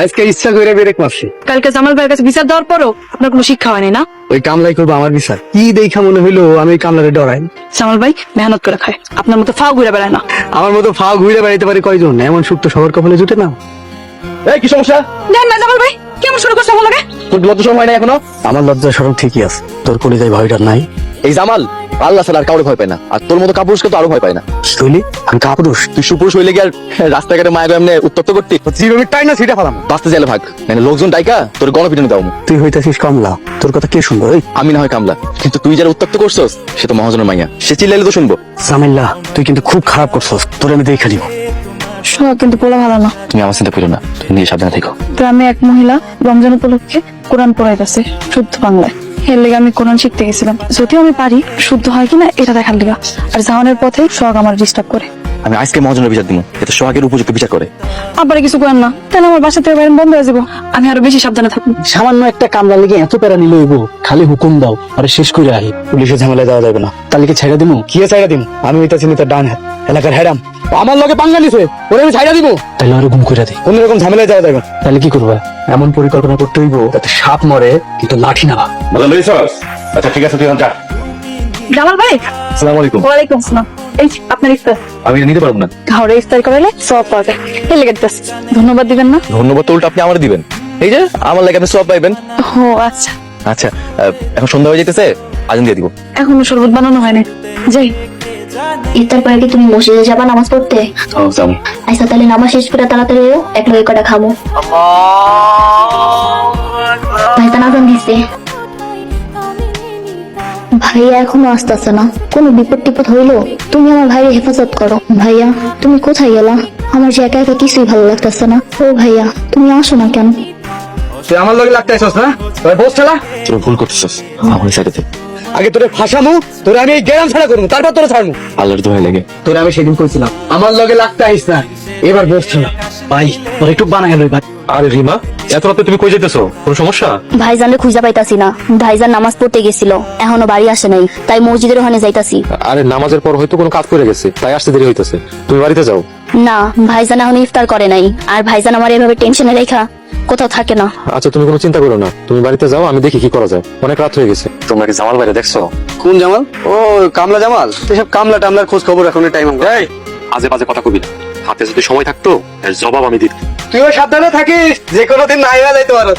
আজকে ইচ্ছা করে ব্রেক মারছি। কালকে জামাল ভাইয়ের কাছে বিচার দেওয়ার পরও আপনার কোনো শিক্ষা হয়নি না? ওই কামলাই করবো আমার বিচার। কি দেখা মনে হইলো আমি ওই কামলারে ডরাই? জামাল ভাই মেহনত করে খায়, আপনার মতো ফাও ঘুরে বেড়ায় না। আমার মতো ফা ঘুরে বেড়াইতে পারে কয়জন? এমন সুখ তো সবার কপালে জুটে না। এই কি সমস্যা? দেন না জামাল ভাই, কেমন শুরু করছে আমার লাগে? তোর লজ্জা শরম হয় না এখনো? আমার লজ্জা সরম ঠিকই আছে, তোর কলিজায় ভয়টা নাই। এই জামাল আল্লাহ ছাড়া আর কাউরে ভয় পায় না, আর তোর মতো কাপুরুষকে তো আরো ভয় পায় না। তুইলি আমি কাপুরুষ? তুই সুপুরুষ হইলে কি আর রাস্তাঘাটে মায়া এমনি উত্তপ্ত করতি? জীবনে টাই না সেটা ফেলাম। বাঁচতে চাইলে ভাগ, মানে লোকজন ডাইকা তোর গণপিটনে দাও। তুই হইতাছিস কমলা, তোর কথা কে শুনবো? এই আমি না হয় কামলা, কিন্তু তুই যারা উত্তপ্ত করছস সে তো মহাজনের মাইয়া, সে চিল্লাইলে তো শুনবো। জামিল্লা তুই কিন্তু খুব খারাপ করছস, তোর আমি দেখে নিব। সোহাগ কিন্তু পোলা ভালো না। তুমি আমার চিন্তা করো না, তুমি নিয়ে সাবধানে থেকো। গ্রামে এক মহিলা রমজান উপলক্ষে কোরআন পড়াইতেছে শুদ্ধ বাংলায়। এর লেগে আমি কোরআন শিখতে গেছিলাম, যদিও আমি পারি শুদ্ধ হয় কিনা এটা দেখার লেগা। আর জাহানের পথে সোহাগ আমার ডিস্টার্ব করে। আমি আজকে মহাজনের বিচার দিব, এতে সোহাগের উপযুক্ত বিচার করে। আবার কিছু করেন না, তাহলে আমার বাসা থেকে বাইরে বন্ধ হয়ে যাবো। আমি আরো বেশি সাবধানে থাকবো। সামান্য একটা কামলা লেগে এত প্যারা নিল হইব? খালি হুকুম দাও আরে শেষ করে আহি। পুলিশের ঝামেলায় দেওয়া যাবে না। তাহলে কি ছাইড়া দিমু? কি ছাইড়া দিমু? আমি হইতাছি তার ডান হাত, এলাকার হেরাম। আমার লগে পাঙ্গা নিছে, ওরে আমি ছাইড়া দিব? তাহলে আরো গুম করে দিই, কোন রকম ঝামেলায় যাওয়া যাবে না। তাহলে কি করবা? এমন পরিকল্পনা করতে হইব যাতে সাপ মরে কিন্তু লাঠি না। আচ্ছা ঠিক আছে, তুই যা। জামাল ভাই আসসালামু আলাইকুম। ওয়ালাইকুম আসসালাম। এই যে আপনার ইফতার। আমি নিতে পারবো না। ঘরে ইফতার করাইলে সব পাওয়া যায়। এর লেগে দিতেছি। ধন্যবাদ দিবেন না? ধন্যবাদ তো উল্টা আপনি আমার দিবেন, এই যে আমার লাগে আপনি সব পাইবেন। ও আচ্ছা, আচ্ছা এখন সন্ধ্যা হয়ে যেতেছে, আজান দিয়ে দিব। এখনো শরবত বানানো হয়নি। যাই। ইফতার পরে কি তুমি মসজিদে যাবা নামাজ পড়তে? আচ্ছা তাহলে নামাজ শেষ করে তাড়াতাড়ি এক লগে কটা খাবো। ভাইজান আজান দিছে। ভাইয়া এখনো আসতেছে না, কোনো বিপদ টিপদ হইলো? তুমি আমার ভাইয়ের হেফাজত করো। ভাইয়া তুমি কোথায় গেলা? আমার যে একা একা কিছুই ভালো লাগতেছে না। ও ভাইয়া তুমি আসো না কেন? তুই আমার লগে লাগতে আইছস না? তোর বস খেলা তুই ভুল করতেছিস, আমার সাইডে থেকে। আগে তোরে ফাঁসামু, তোরে আমি এই গ্যারাম ছাড়া করবো, তারপর তোরে ছাড়মু। আল্লাহর দোহাই লাগে, তোরে আমি সেদিন কইছিলাম আমার লগে লাগতে আইস না, এবার বস খেলা। ভাই তোর একটু বানাই লই ভাই। আরে রিমা, এত রাতে তুমি কই যেতেছো? কোনো সমস্যা? ভাইজানরে খুঁজে পাইতাছি না। ভাইজান নামাজ পড়তে গেছিল, এখনো বাড়ি আসে নাই, তাই মসজিদের ওখানে যাইতাছি। আরে নামাজের পর হয়তো কোনো কাজ করে গেছে, তাই আসতে দেরি হইতেছে। তুমি বাড়িতে যাও। না, ভাইজান এখন ইফতার করে নাই, আর ভাইজান আমার এভাবে টেনশনে রেখা কোথাও থাকে না। আচ্ছা তুমি কোনো চিন্তা করো না, তুমি বাড়িতে যাও, আমি দেখি কি করা যায়। অনেক রাত হয়ে গেছে। তোমরা কি জামাল বাইরে দেখছো? কোন জামাল? ও কামলা জামাল। এসব কামলা টামলার খোঁজ খবর এখন টাইম। এই আজে বাজে কথা কবি না, হাতে যদি সময় থাকতো এর জবাব আমি দিতাম। তুইও সাবধানে থাকিস, যে কোনো দিন নাই যাইতে পারো।